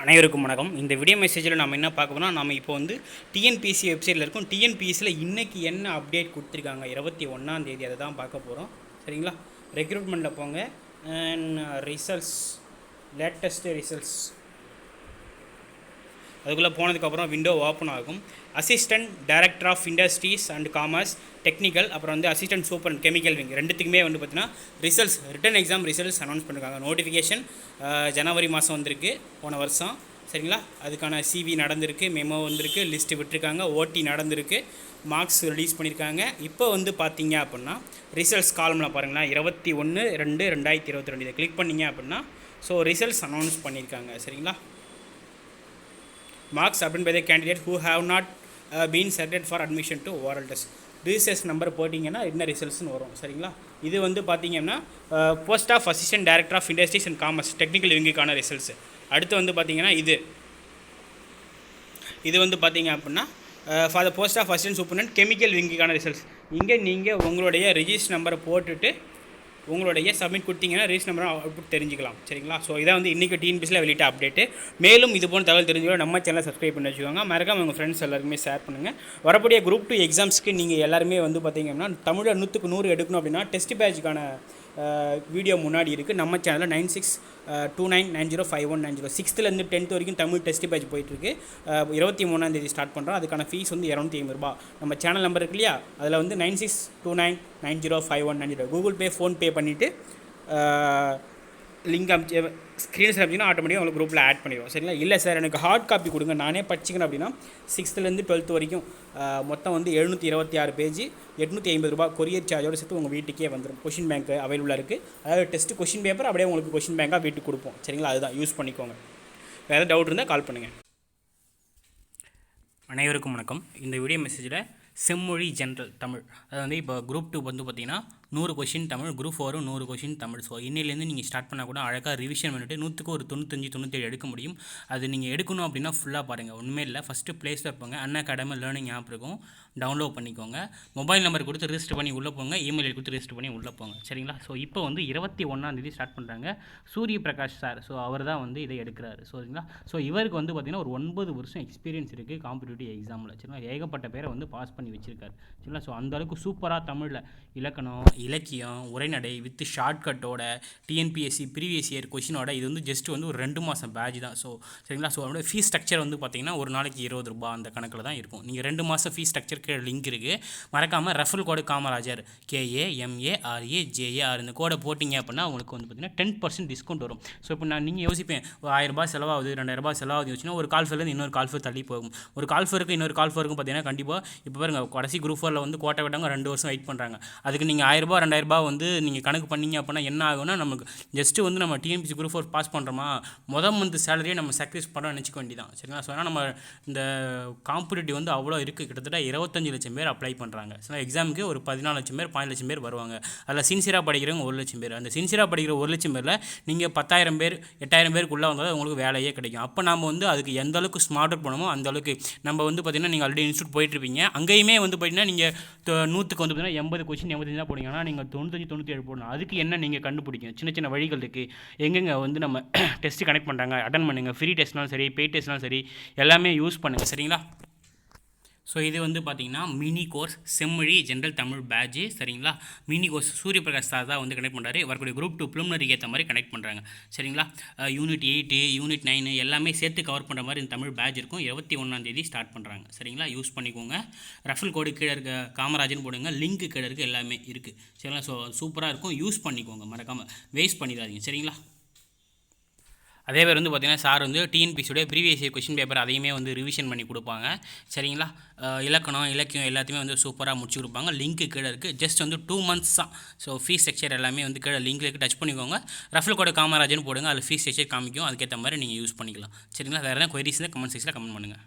அனைவருக்கும் வணக்கம். இந்த வீடியோ மெசேஜில் நம்ம என்ன பார்க்க போனால், நம்ம இப்போ வந்து டிஎன்பிஎஸ்சி வெப்சைட்டில் இருக்கும். டிஎன்பிஎஸ்சியில் இன்றைக்கி என்ன அப்டேட் கொடுத்துருக்காங்க 21ஆம் தேதி, அதை தான் பார்க்க போகிறோம். சரிங்களா? ரெக்ரூட்மெண்ட்டில் போங்க அண்ட் ரிசல்ட்ஸ், லேட்டஸ்ட்டு ரிசல்ட்ஸ், அதுக்குள்ளே போனதுக்கப்புறம் விண்டோ ஓப்பன் ஆகும். Assistant director of industries and commerce technical, அப்புறம் வந்து அசிஸ்டன்ட் சூப்பர் கெமிக்கல் விங், ரெண்டுத்துக்குமே வந்து பார்த்திங்கன்னா results, written exam results announce பண்ணியிருக்காங்க. நோட்டிஃபிகேஷன் ஜனவரி மாதம் வந்திருக்கு, போன வருஷம். சரிங்களா? அதுக்கான சிவி நடந்திருக்கு, மெமோ வந்திருக்கு, லிஸ்ட்டு விட்டுருக்காங்க, ஓடி நடந்திருக்கு, மார்க்ஸ் ரிலீஸ் பண்ணியிருக்காங்க. இப்போ வந்து பார்த்தீங்க அப்படின்னா ரிசல்ட்ஸ் காலமில் பாருங்களேன், 21/2/2022 இதை கிளிக் பண்ணிங்க அப்படின்னா ஸோ ரிசல்ட்ஸ் அனௌன்ஸ் பண்ணியிருக்காங்க. சரிங்களா? marks obtained by the candidate who have not been selected for admission to oral test. Results number போட்டிங்கன்னா என்ன ரிசல்ட்ஸ்னு வரும். சரிங்களா? இது வந்து பார்த்தீங்கன்னா post of assistant director of industries and commerce technical விங்குக்கான ரிசல்ட்ஸ். அடுத்து வந்து பார்த்தீங்கன்னா இது வந்து பார்த்தீங்க அப்படின்னா for the post of assistant superintendent chemical விங்குக்கான ரிசல்ட்ஸ். இங்கே நீங்கள் உங்களுடைய ரிஜிஸ்டர் நம்பரை போட்டுட்டு உங்களுடைய சப்மிட் கொடுத்தீங்கன்னா ரிஜிஸ்டர் நம்பரை அவுட்புட் தெரிஞ்சுக்கலாம். சரிங்களா? ஸோ இதான் வந்து இன்றைக்கி டிஎன்பிஎஸ்சியில் வெளியிட்ட அப்டேட்டு. மேலும் இது போன்ற தகவல் தெரிஞ்சுக்கோ நம்ம சேனலை சப்ஸ்கிரைப் பண்ணி வச்சுக்கோங்க. மறக்காம உங்கள் ஃப்ரெண்ட்ஸ் எல்லாருக்குமே ஷேர் பண்ணுங்கள். வரக்கூடிய குரூப் 2 எக்ஸாம்ஸ்க்கு நீங்கள் எல்லாருமே வந்து பார்த்தீங்கன்னா தமிழில் 100க்கு 100 எடுக்கணும் அப்படின்னா டெஸ்ட் பேட்சுக்கான வீடியோ முன்னாடி இருக்குது நம்ம சேனலில். 9629905190 6th-லேருந்து 10th வரைக்கும் தமிழ் டெஸ்ட் பேட்ச் போயிட்டுருக்கு. 23ஆம் தேதி ஸ்டார்ட் பண்ணுறோம். அதுக்கான ஃபீஸ் வந்து 250 ரூபா. நம்ம சேனல் நம்பர் இருக்கு இல்லையா, அதில் வந்து 9629905190 கூகுள் பே ஃபோன்பே பண்ணிவிட்டு லிங்க் அனுப்பிச்சு ஸ்க்ரீன்ஸ் அனுப்பிச்சிங்கன்னா ஆட்டோமேட்டிக்காக உங்களுக்கு குரூப்பில் ஆட் பண்ணிடுவோம். சரிங்களா? இல்லை சார் எனக்கு ஹார்ட் காப்பி கொடுங்க நானே படிச்சிக்கணும் அப்படின்னா 6th-லேருந்து 12th வரைக்கும் மொத்தம் வந்து 726 பேஜ், 850 ரூபா கொரியர் சார்ஜோடு சேர்த்து உங்கள் வீட்டுக்கே வந்துடும். கொஷின் பேங்க் அவைலபிளாக இருக்குது. அதாவது டெஸ்ட்டு கொஷின் பேப்பர் அப்படியே உங்களுக்கு கொஷின் பேங்காக வீட்டுக்கு கொடுப்போம். சரிங்களா? அதுதான் யூஸ் பண்ணிக்கோங்க. வேறு டவுட் இருந்தால் கால் பண்ணுங்கள். அனைவருக்கும் வணக்கம். இந்த வீடியோ மெசேஜில் செம்மொழி ஜென்ரல் தமிழ், அது வந்து இப்போ குரூப் 2 வந்து பார்த்திங்கன்னா 100 question Tamil, group 4 100 question Tamil. So இன்னிலேருந்து நீங்கள் ஸ்டார்ட் பண்ணால் கூட அழகாக ரிவிஷன் பண்ணிவிட்டு 100க்கு ஒரு 95-97 எடுக்க முடியும். அது நீங்கள் எடுக்கணும் அப்படின்னா ஃபுல்லாக பாருங்கள். ஒன்றுமே இல்லை, ஃபஸ்ட்டு ப்ளே ஸ்டோர் போங்க, அன்அகாடமி லேர்னிங் ஆப் இருக்கும், டவுன்லோட் பண்ணிக்கோங்க. மொபைல் நம்பர் கொடுத்து ரிஜிஸ்டர் பண்ணி உள்ளே போங்க, இமெயில் கொடுத்து ரிஜிஸ்டர் பண்ணி உள்ளே போங்க. சரிங்களா? ஸோ இப்போ வந்து 21ஆம் தேதி ஸ்டார்ட் பண்ணுறாங்க. சூரிய பிரகாஷ் சார், ஸோ அவர் தான் வந்து இதை எடுக்கிறாரு. சரிங்களா? ஸோ இவருக்கு வந்து பார்த்திங்கன்னா ஒரு 9 வருஷம் எக்ஸ்பீரியன்ஸ் இருக்குது காம்படிட்டிவ் எக்ஸாமில். சரிங்களா? ஏகப்பட்ட பேரை வந்து பாஸ் பண்ணி வச்சிருக்காரு. சரிங்களா? ஸோ அந்தளவுக்கு சூப்பராக தமிழில் இலக்கணம், இலக்கியம், உரைநடை வித் ஷார்ட்கட்டோட டிஎன்பிஎஸ்சி ப்ரீவியஸ் இயர் கொஷினோட இது வந்து ஜஸ்ட் வந்து ஒரு 2 மாதம் பேட்ச் தான். ஸோ சரிங்களா? ஸோ அதோட ஃபீஸ் ஸ்ட்ரக்சர் வந்து பார்த்திங்கன்னா ஒரு நாளைக்கு 20 ரூபா அந்த கணக்கில் தான் இருக்கும். நீங்கள் 2 மாதம் ஃபீஸ் ஸ்ட்ரக்சருக்கு லிங்க் இருக்குது. மறக்காமல் ரெஃபரல் கோடு காமராஜர் KAMARAJAR இந்த கோடை போட்டிங்க அப்படின்னா உங்களுக்கு வந்து பார்த்திங்கன்னா 10% டிஸ்கவுண்ட் வரும். ஸோ இப்போ நீங்கள் யோசிப்பேன், ஒரு 1000 ரூபாய் செலவாகுது, 2000 ரூபாய் செலவாகுது வச்சுன்னா ஒரு கால்ஃபேர்லேருந்து இன்னொரு கால்ஃபேர் தள்ளி போகும். ஒரு கால்ஃபேருக்கு இன்னொரு கால்ஃபேருக்கும் பார்த்திங்கன்னா கண்டிப்பாக இப்போ பாருங்கள், கடைசி குரூப் 4 வந்து கோட்டை விட்டாங்க 2 வருஷம் வெயிட் பண்ணுறாங்க. அதுக்கு நீங்கள் 1000 ரூபாய் 2000 ரூபாய் வந்து நீங்கள் கணக்கு பண்ணிங்க அப்படின்னா என்ன ஆகும்னா, நமக்கு ஜஸ்ட்டு வந்து நம்ம டிஎன்பிஎஸ்சி குரூப் 4 பாஸ் பண்ணுறோமா, மந்த் சேலரியை நம்ம சாக்ரிஃபைஸ் பண்ண நினச்சிக்க வேண்டியதான். சரிங்களா? ஸோ ஆனால் நம்ம இந்த காம்படிட்டிவ் வந்து அவ்வளோ இருக்குது. கிட்டத்தட்ட 25 லட்சம் பேர் அப்ளை பண்ணுறாங்க. ஸோ எக்ஸாமுக்கு ஒரு 14 லட்சம் பேர் 15 லட்சம் பேர் வருவாங்க. அதில் சின்சியராக படிக்கிறவங்க 1 லட்சம் பேர். அந்த சின்சியராக படிக்கிற 1 லட்சம் பேரில் நீங்கள் 10,000 பேர் 8,000 பேருக்குள்ளே வந்தால் உங்களுக்கு வேலையே கிடைக்கும். அப்போ நம்ம வந்து அதுக்கு எந்த அளவுக்கு ஸ்மார்ட் ஒர்க் பண்ணுமோ அந்த அளவுக்கு நம்ம வந்து பார்த்திங்கன்னா நீங்கள் ஆல்ரெடி இன்ஸ்டியூட் போயிட்டுருப்பீங்க. அங்கேயுமே வந்து பார்த்திங்கன்னா நீங்கள் 100க்கு வந்து பார்த்திங்கன்னா 80 கொஸ்டின் 85 தான் போடுங்க. ஆனால் நீங்கள் 95-97 போடணும். அதுக்கு என்ன நீங்கள் கண்டுபிடிக்கணும், சின்ன சின்ன வழிகள் இருக்குது. எங்கெங்கே வந்து நம்ம டெஸ்ட்டு கனெக்ட் பண்ணுறாங்க, அட்டன் பண்ணுங்கள். ஃப்ரீ டெஸ்ட்னாலும் சரி, பெய்ட் டெஸ்ட்னாலும் சரி, எல்லாமே யூஸ் பண்ணுங்கள். சரிங்களா? ஸோ இது வந்து பார்த்திங்கன்னா மினி கோர்ஸ் செம்மொழி ஜென்ரல் தமிழ் பேட்ச். சரிங்களா? Mini course Surya Prakash sir தான் வந்து கனெக்ட் பண்ணுறாரு. வரக்கூடிய குரூப் 2 ப்ரிலிமினரிக்கு ஏற்ற மாதிரி கனெக்ட் பண்ணுறாங்க. சரிங்களா? யூனிட் 8 யூனிட் 9 எல்லாமே சேர்த்து கவர் பண்ணுற மாதிரி இந்த தமிழ் பேட்ச் இருக்கும். 21ஆம் தேதி ஸ்டார்ட் பண்ணுறாங்க. சரிங்களா? யூஸ் பண்ணிக்கோங்க. ரெஃபரல் கோடு கீழே இருக்க காமராஜன் போடுங்க, லிங்க் கீழே இருக்குது, எல்லாமே இருக்குது. சரிங்களா? ஸோ சூப்பராக இருக்கும், யூஸ் பண்ணிக்கோங்க. மறக்காமல் வேஸ்ட் பண்ணிடாதீங்க. சரிங்களா? அதே பேர் வந்து பார்த்திங்கன்னா சார் வந்து டிஎன்பிஎஸ்சியோட ப்ரீவியஸ் இயர் கொஷின் பேப்பர் அதையுமே வந்து ரிவிஷன் பண்ணி கொடுப்பாங்க. சரிங்களா? இலக்கணம், இலக்கியம் எல்லாத்தையுமே வந்து சூப்பராக முடிச்சு கொடுப்பாங்க. லிங்க்கு கீழே இருக்குது. ஜஸ்ட் வந்து 2 months தான். ஸோ ஃபீஸ் ஸ்ட்ரக்சர் எல்லாமே வந்து கீழே லிங்க்கில் இருக்குது, டச் பண்ணிக்கோங்க. ரெஃபரல் கோடு காமராஜன் போடுங்க, அதில் ஃபீஸ் ஸ்ட்ரக்சர் காமிக்கும். அதுக்கேற்ற மாதிரி நீங்கள் யூஸ் பண்ணிக்கலாம். சரிங்களா? வேறு எதாவது கொயரிஸ் இருந்தால் கமெண்ட் செக்ஷனில் கமெண்ட் பண்ணுங்கள்.